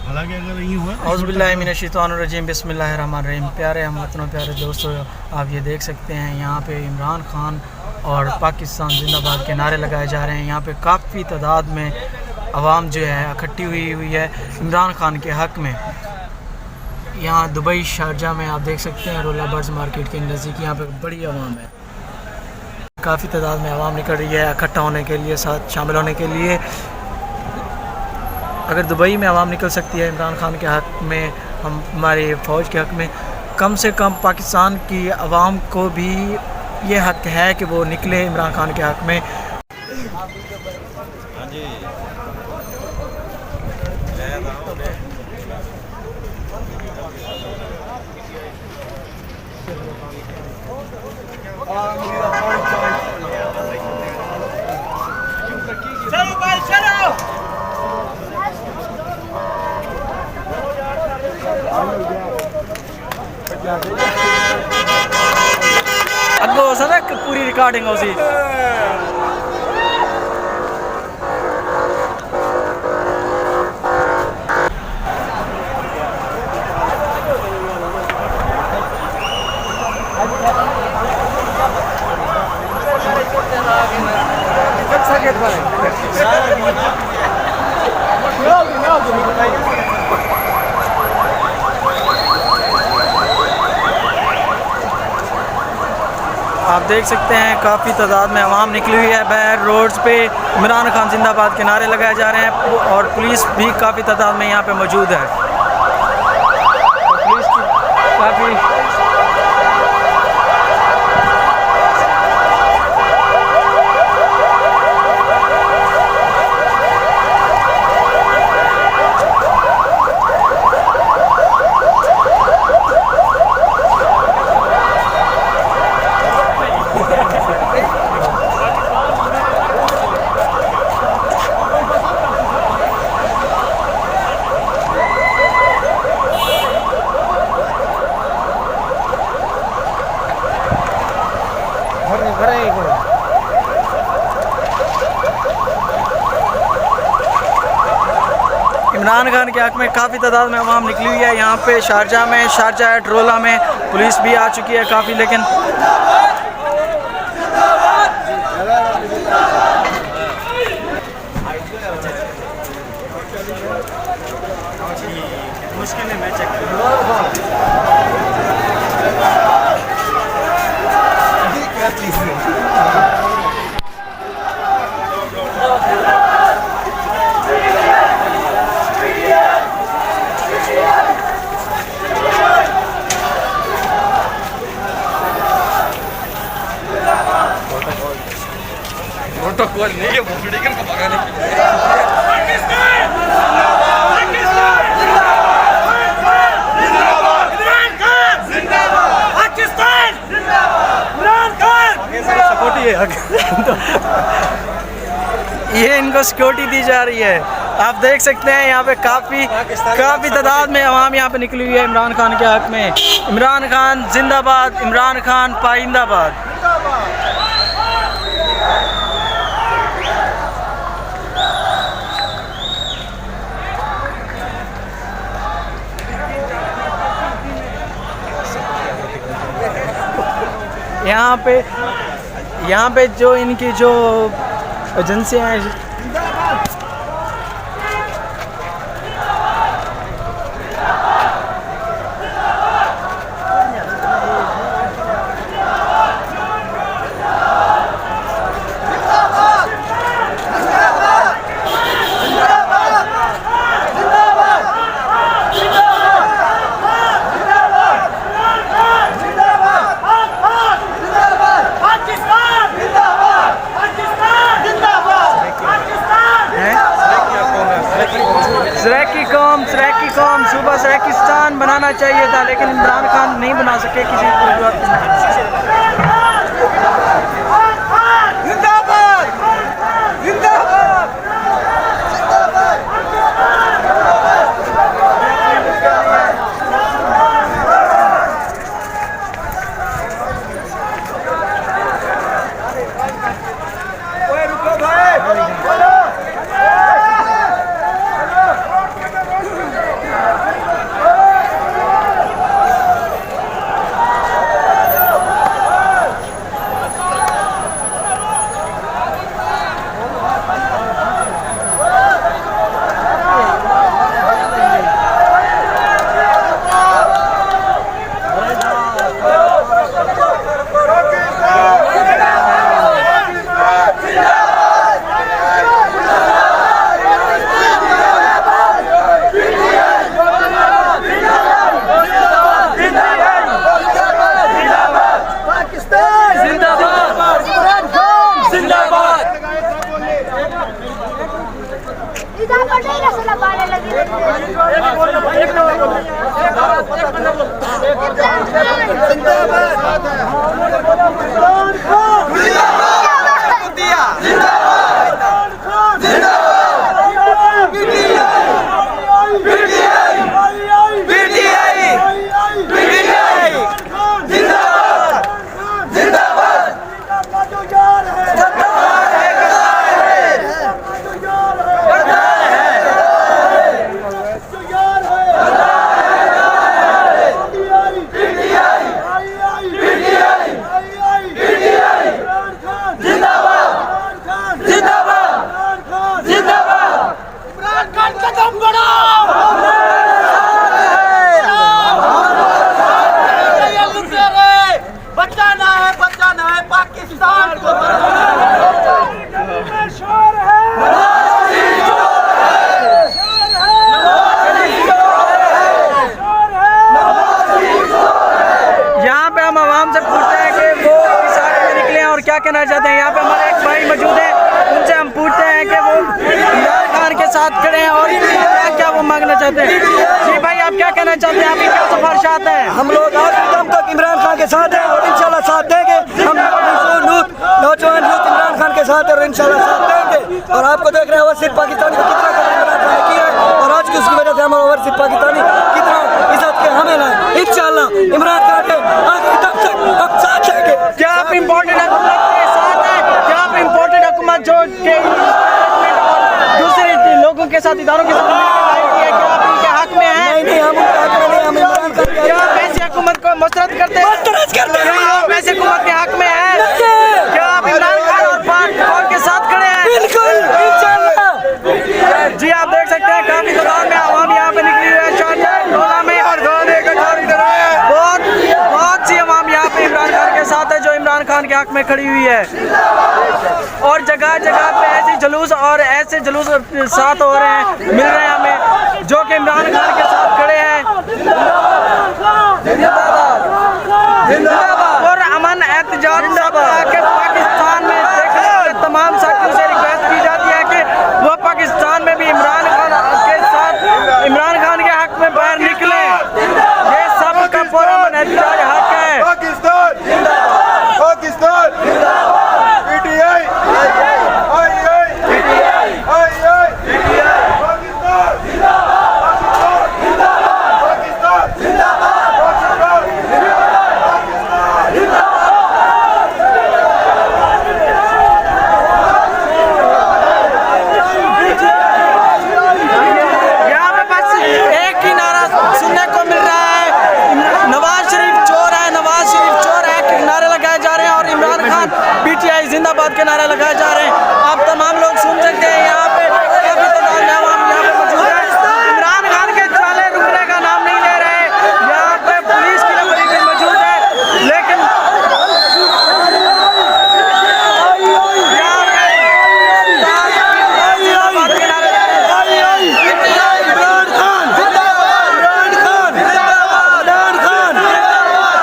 हालांकि अगर नहीं हुआ औज़ुबिल्लाहिमिनश्शैतानिर्रजीम बिस्मिल्लाहिर्रहमानिर्रहीम। प्यारे हम वतनों, प्यारे दोस्तों, आप ये देख सकते हैं यहाँ पे इमरान खान और पाकिस्तान जिंदाबाद के नारे लगाए जा रहे हैं। यहाँ पे काफ़ी तादाद में आवाम जो है इकट्ठी हुई है इमरान खान के हक़ में। यहाँ दुबई शारजा में आप देख सकते हैं रोला बर्ड्स मार्केट के नज़दीक यहाँ पे बड़ी आवाम है। काफ़ी तादाद में आवाम निकल रही है इकट्ठा होने के लिए, साथ शामिल होने के लिए। अगर दुबई में आवाम निकल सकती है इमरान खान के हक़ में, हमारी फ़ौज के हक़ में, कम से कम पाकिस्तान की आवाम को भी ये हक़ है कि वो निकले इमरान खान के हक़ में। चलो भाई चलो। अगो सदक पूरी रिकॉर्डिंग हो सी। आप देख सकते हैं काफ़ी तादाद में आवाम निकली हुई है बाहर रोड्स पे। इमरान खान जिंदाबाद के नारे लगाए जा रहे हैं और पुलिस भी काफ़ी तादाद में यहाँ पे मौजूद है। पुलिस की काफ़ी इमरान खान के हक़ में काफ़ी तादाद में आवाम निकली हुई है। यहाँ पे शारजा में, शारजा ट्रोला में पुलिस भी आ चुकी है काफ़ी, लेकिन मुश्किल है। मैं प्रोटोकॉल नहीं है भूखड़ीकन को भगाने के लिए। ये इनको सिक्योरिटी दी जा रही है। आप देख सकते हैं यहाँ पे काफ़ी तादाद में आवाम यहाँ पे निकली हुई है इमरान खान के हक़ में। इमरान खान जिंदाबाद, इमरान खान पाइंदाबाद। यहाँ पे जो इनकी जो एजेंसियाँ हैं सराकी कौम सूबा सराकिस्तान बनाना चाहिए था, लेकिन इमरान खान नहीं बना सके किसी बचाना है पाकिस्तान को। यहाँ पे हम आवाम से पूछते हैं कि वो किस आगे में निकले हैं और क्या कहना चाहते हैं। यहाँ पे हमारे एक भाई मौजूद है, उनसे हम पूछते हैं कि वो इमरान खान के साथ खड़े हैं और क्या क्या वो मांगना चाहते हैं। जी भाई, आप क्या कहना चाहते हैं, आपकी क्या सिफारिशात है? हम लोग आज दम तक इमरान खान के साथ हैं और इंशाल्लाह साथ देंगे। हम नौजवान यूथ इमरान खान के साथ है और इंशाल्लाह साथ देंगे। और आपको देख रहे हैं ओवरसीज पाकिस्तानी को कितना कदम इमरान खान ने किया है और आज की उसकी वजह से हमारे ओवरसीज पाकिस्तानी कितना इज्जत के हमें लाए। इंशाल्लाह इमरान खान के आखिरी दम तक हम साथ देंगे। क्या आप इम्पोर्टेड हुकूमत के साथ हैं? क्या आप इम्पोर्टेड हुकूमत जो के दूसरे लोगों के साथ इदारों के साथ लड़ाई की है, क्या आप उनके हक में हैं? नहीं, हम उनके हक में नहीं, हम इमरान खान के क्या आप ऐसी हुकूमत को मुस्तरद करते हैं? क्या आप ऐसे हुकूमत के हक में हैं? क्या आप इमरान खान और पाक के साथ खड़े हैं? बिल्कुल इंशाल्लाह। जी, आप देख सकते हैं काफी तादाद में आवाम यहाँ पे निकली हुई है। शारजाह में बहुत सी आवाम यहाँ पे इमरान खान के साथ है जो इमरान खान के हक में खड़ी हुई है। और जगह जगह पे ऐसे जुलूस और ऐसे जुलूस साथ हो रहे हैं, मिल रहे हैं हमें, जो कि इमरान खान के साथ खड़े हैं। और अमन एहतजाज के पाकिस्तान में देखने वाले तमाम साथियों से रिक्वेस्ट की जाती है कि वो पाकिस्तान में भी इमरान खान के साथ इमरान खान के हक में बाहर निकले। ये सब का पूरा अमन एहतजाज हक है। पाकिस्तान जिंदाबाद, पाकिस्तान जिंदाबाद, पीटीआई जिंदाबाद के नारे लगाए जा रहे हैं। आप तमाम लोग सुन सकते हैं, यहाँ पे काफी तादाद में आवाम यहाँ पे मौजूद है। इमरान खान के चाले रुकने का नाम नहीं ले रहे। यहाँ पे पुलिस की नंबरी भी मौजूद है, लेकिन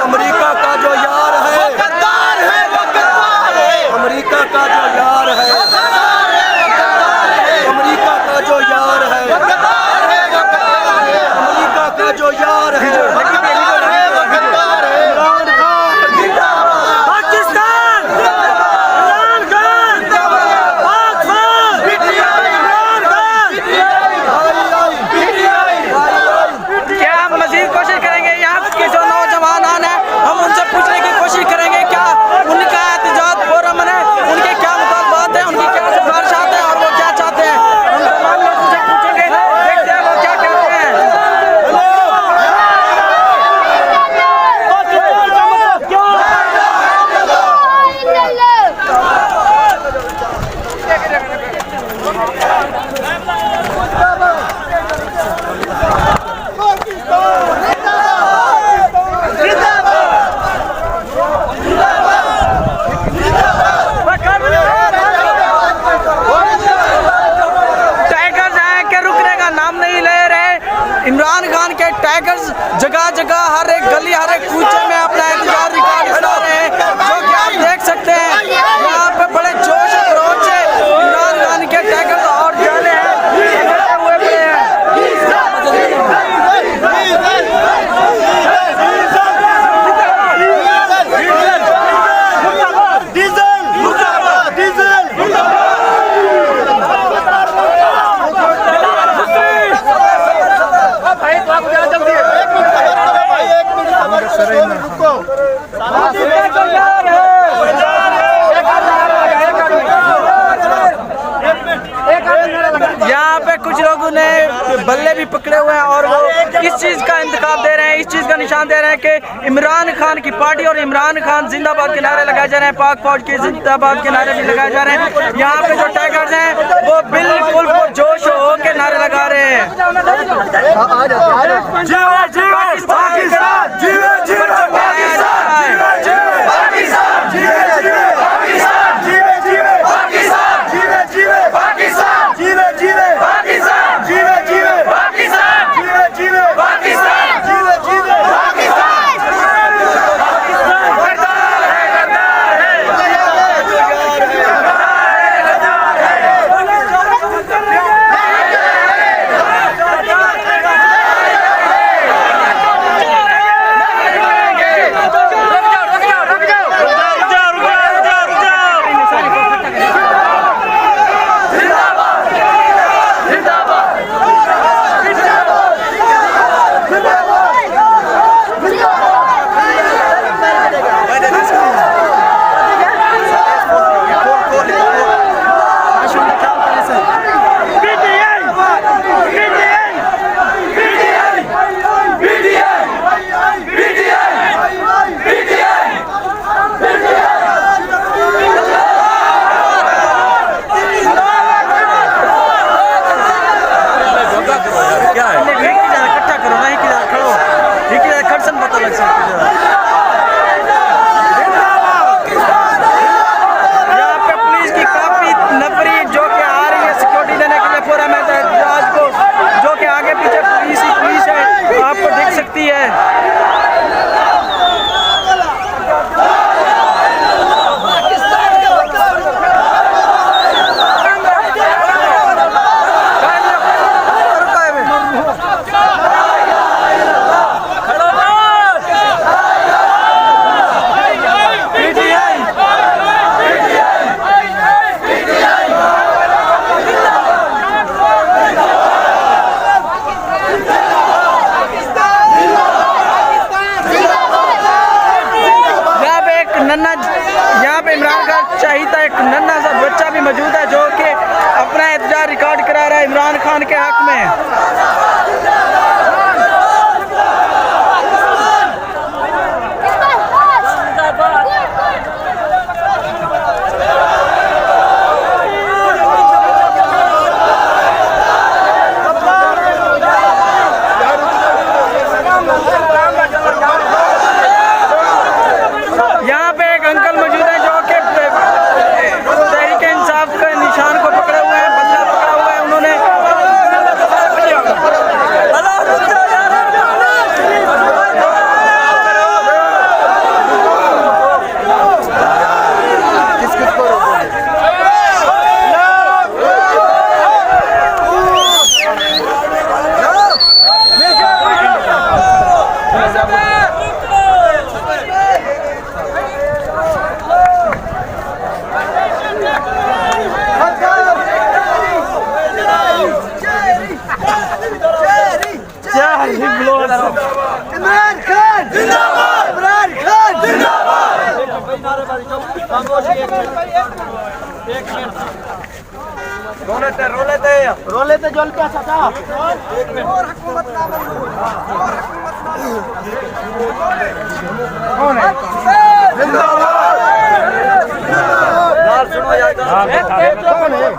अमेरिका का जो यार है, अमेरिका का जो यार है, अमेरिका का जो यार है, अमेरिका का जो यार है, पाकिस्तान, इमरान खान, क्या हम मजीद कोशिश करेंगे? यहाँ के जो नौजवान हैं, हम उनसे पूछने की कोशिश करेंगे क्या उनका एहतजाज पुरअमन है, उनके क्या मुतालबात हैं, उनकी क्या सिफारिशात हैं और वो क्या चाहते हैं। हम तमाम लोग उनसे पूछेंगे, देखते हैं वो क्या कहते हैं। टाइगर्स हैं कि रुकने का नाम नहीं ले रहे। इमरान खान के टाइगर्स जगह जगह हर एक गली हर एक कूचे में अपना एहतजाज रिकॉर्ड करा रहे हैं, जो कि आप देख सकते हैं। यहाँ पे बड़े जोश खरोश से इमरान खान के टाइगर्स और जाने हैं हुए पड़े हैं। बल्ले भी पकड़े हुए हैं और वो इस चीज़ का इंतखाब दे रहे हैं, इस चीज़ का निशान दे रहे हैं कि इमरान खान की पार्टी और इमरान खान जिंदाबाद के नारे लगाए जा रहे हैं, पाक फौज के जिंदाबाद के नारे भी लगाए जा रहे हैं। यहाँ पे जो टाइगर्स हैं वो बिल्कुल जोश हो के नारे लगा रहे हैं। यहाँ पे इमरान खान चाहिए एक नन्हा सा बच्चा भी मौजूद है जो कि अपना एहतजाज रिकॉर्ड करा रहा है इमरान खान के हक में। इमरान खान जिंदाबाद, इमरान खान जिंदाबाद। रोले थे जल क्या सटा और हुकूमत ना कौन है जिंदाबाद। सुनो यार कौन है